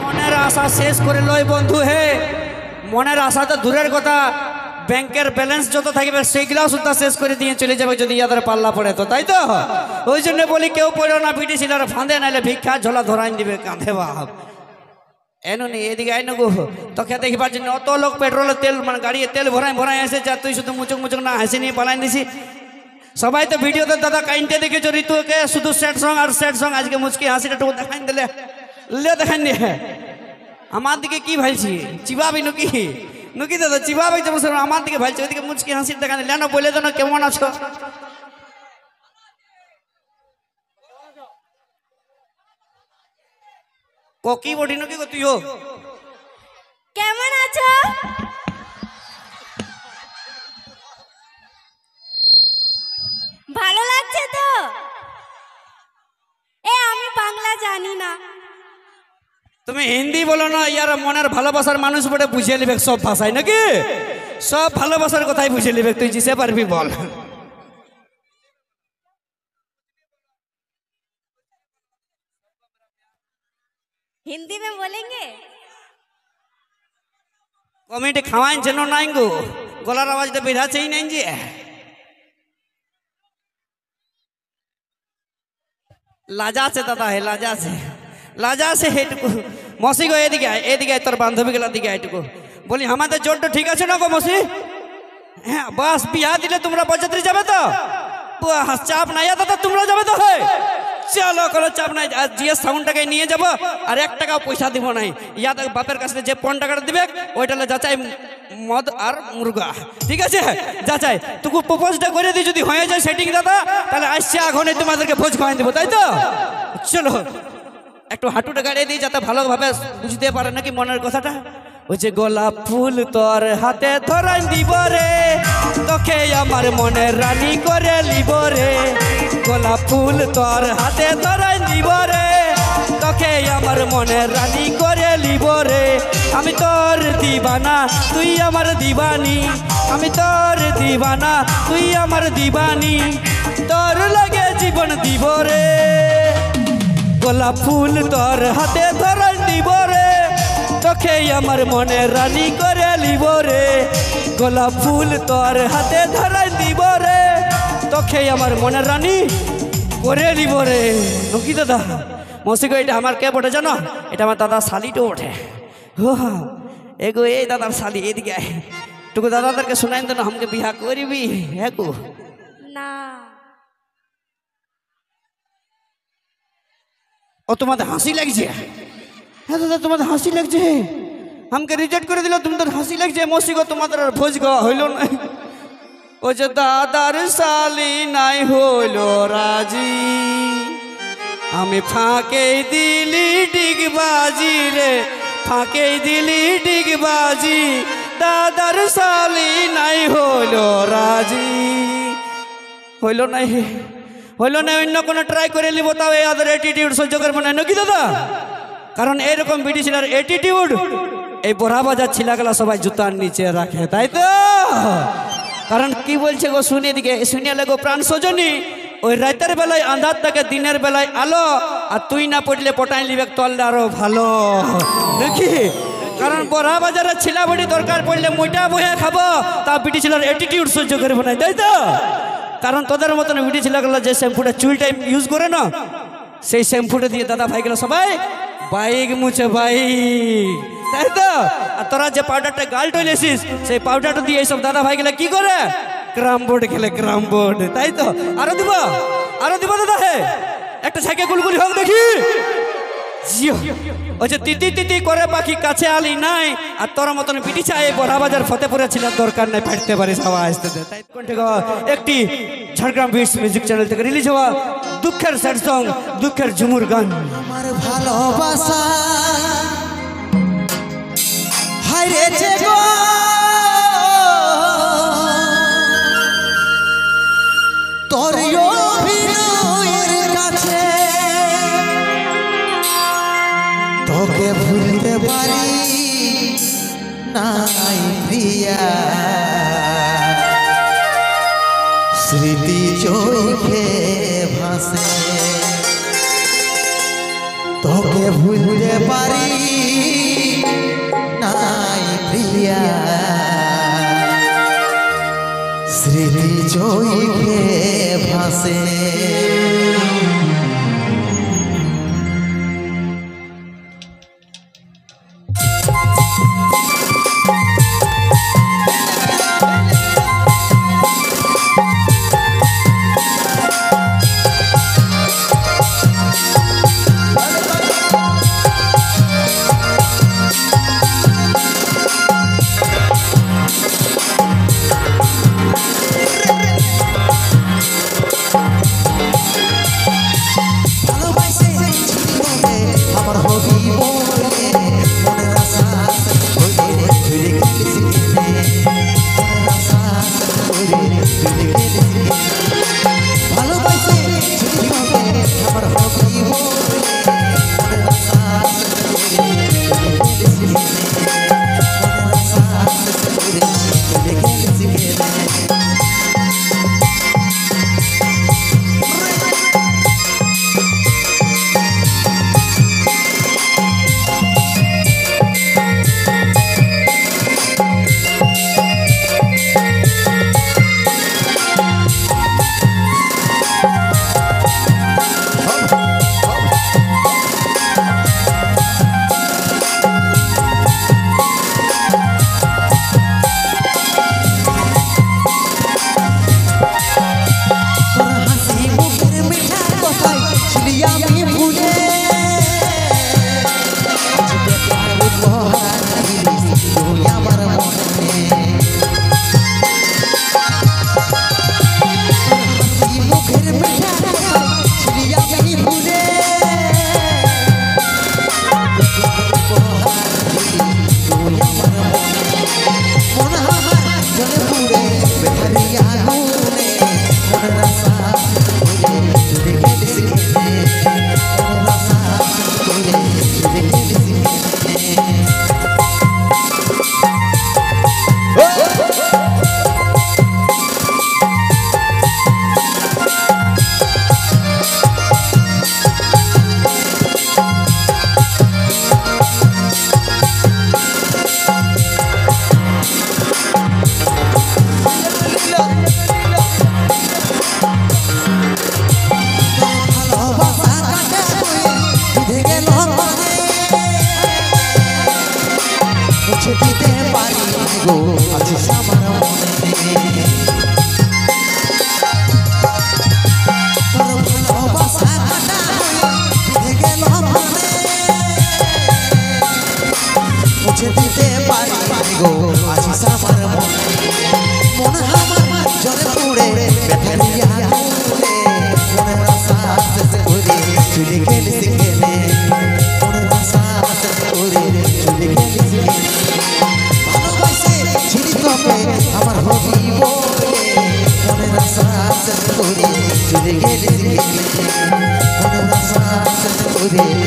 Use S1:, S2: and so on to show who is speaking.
S1: মনের আশা শেষ করে লয় বন্ধু হে, মনের আশা তো দূরের কথা, ব্যাংকের ব্যালেন্স যত থাকবে সেইগুলাও সুদ্ধা শেষ করে দিয়ে চলে যাবে যদি ইয়াদের পাল্লা পড়ে তো, তাই তো? ওই জন্য বলি কেউ পড়ো না বিটি ছিল ফাঁদে, নাইলে ভিক্ষা ঝোলা ধরাই দিবে কাঁধে বাপ। এনুনি এদিকে আইন গো, তোকে দেখিবার জন্য অত লোক পেট্রোলের তেল মানে গাড়িতে তেল ভরাই ভরাই এসেছে, আর তুই শুধু মুচুক মুচুক না হাসি নিয়ে পালাই দিছি। সবাই তো ভিডিওতে দাদা কাইনতে দেখেছো ঋতুকে শুধু স্যাড সং আর স্যাড সং, আজকে মুচকি হাসিটা টুকু দেখাই দিলে লে দেখাই দিয়ে আমার দিকে কি ভাইছি চিবাবি নুকি নুকি দাদা চিবাবি তো আমার দিকে ভাইছি, ওইদিকে মুচকি হাসির দেখা দিলে না বলে দেন কেমন আছো? কি বটি নুকি গো তুইও
S2: কেমন আছো? ভালো লাগছে তো? আমি বাংলা জানি না।
S1: তুমি হিন্দি বলো না, ইয়ার মনের ভালোবাসার মানুষ বটে বুঝিয়ে নিবে সব ভাষায় নাকি, সব ভালোবাসার কথাই বুঝিয়ে নিবে, তুই জিসে পারবি বল।
S2: हिंदी में बोलेंगे?
S1: কমিটি খাওয়াই যেন নাই গো, গলার আওয়াজটা বেরাচ্ছেই নাই যে। লাজা আছে দাদা, হে লাজা আছে, লাজা আছে হেটুকু। মসি গো এদিকে আয়, এদিকে আয়, তোর বান্ধবী গেলা দিকে এটুকু বলি আমাদের জোরটা ঠিক আছে না গো মসি? হ্যাঁ বাস বিয়া দিলে তোমরা বরযাত্রী যাবে তো? চাপ নাই দাদা, তোমরা যাবে তো? হে চলো কোনো চাপ নাই, আর জিএস সাউন্ডটাকে নিয়ে যাবো, আর 1 টাকাও পয়সা দিব নাই। ইয়াদ বাপের কাছে যে 5 টাকাটা দিবে ওইটা যাচাই মদ আর মুরগা, ঠিক আছে? যাচাই তুকু প্রপোজটা করে দিই, যদি হয়ে যায় সেটিং দাদা তাহলে আসছে আগুনে তোমাদেরকে ভোজ খাওয়াই দেবো, তাই তো? চলো একটু হাঁটুটা গাড়িয়ে দিই যাতে ভালোভাবে বুঝতে পারে নাকি মনের কথাটা। ওই যে গোলাপ ফুল তোর হাতে ধরাই দিব রে, তোকে আমার মনের রানী করে লিব রে। গোলাপ ফুল তোর হাতে ধরাই দিব রে, তোকে আমার মনের রানী করে লিব রে। আমি তোর দিবানা তুই আমার দিবানি, আমি তোর দিবানা তুই আমার দিবানি, তোর লাগে জীবন দিব রে। গোলাপ ফুল তোর হাতে ধরাই দিব রে, তোকে আমার মনের রানী করে লিব রে। গোলাপ ফুল তোর হাতে ধরাই দিব রে, তোকে আমার মনের রানী করে লিব রে। নকি দাদা মসি গো, এটা আমার কে বটে জানো? এটা আমার দাদা শালিটো ওঠে। এগো এই দাদার শালি, এদিকে আয় টুকু দাদাদেরকে শোনাই দেন আমাকে বিহা করবি। হ্যাঁ গো
S2: না।
S1: ও তোমাদের হাসি লাগছে? হ্যাঁ দাদা তোমাদের হাসি লাগছে, আমাকে রিজেক্ট করে দিল, তোমাদের হাসি লাগছে। মসি গো তোমাদের আর ভোজ খাওয়া হইল না। ও যে দাদার শালি নাই হইল রাজি, আমি ফাঁকে দিলি ডিগবাজি রে, ফাঁকে দিলি ডিগবাজি, দাদার শালি নাই হইল রাজি। হইল নাই, হইল না, অন্য কোনো ট্রাই করে নিব, তাও এই আদার অ্যাটিটিউড সহ্য করবো না নাকি দাদা? কারণ এইরকম বিটি ছিলার অ্যাটিটিউড এই বড়া বাজার ছিলাগুলা সবাই জুতার নিচে রাখে, তাই তো? কারণ কি বলছে গো শুনে দিকে শুনিয়া লাগো প্রাণ সজনী, ওই রাতের বেলায় আন্ধার থাকে দিনের বেলায় আলো, আর তুই না পড়লে পটাই লিবে তললে আরো ভালো দেখি। কারণ বড়া বাজারের ছিলা বড়ি দরকার পড়লে মুইটা বহে খাবো, তা বিটি ছিলার অ্যাটিটিউড সহ্য করবো না, তাই তো? কারণ তোদের মতন বিটি ছিলাগুলো যে শ্যাম্পুটা চুল টাইম ইউজ করে না, সেই শ্যাম্পুটা দিয়ে দাদা ভাইগুলো সবাই বাইক মুছে বাইক, তাই তো? আর তোরা যে পাউডারটা গাল টইলেছিস সেই পাউডারটা দিয়ে এইসব দাদা ভাইগুলো কি করে? ক্রাম বোর্ড খেলে, ক্রাম বোর্ড, তাই তো? আরো দিব, আরো দিব দাদা। হে একটা ছাকে গুলগুলি হোক দেখি। জিও ওই যে তিতি তিতি করে পাখি কাছে আলি নাই, আর তোর মতন বিটি চাই বড়া বাজার ফতেপুরে ছিল দরকার নাই, ফাটতে পারিস হাওয়া আসতে দে। তাই একটি ঝাড়গ্রাম বিটস মিউজিক চ্যানেল থেকে রিলিজ হওয়া দুঃখের স্যাড সং, দুঃখের ঝুমুর গান।
S3: আমার ভালোবাসা হারিয়েছে গো, তোর অভিনয়ের কাছে তোকে ভুলতে পারি নাই প্রিয়া, স্মৃতি চোখে ভাসে তোকে ভুলতে পারি নাই প্রিয়া স্মৃতি চোখে ভাসে
S4: Today,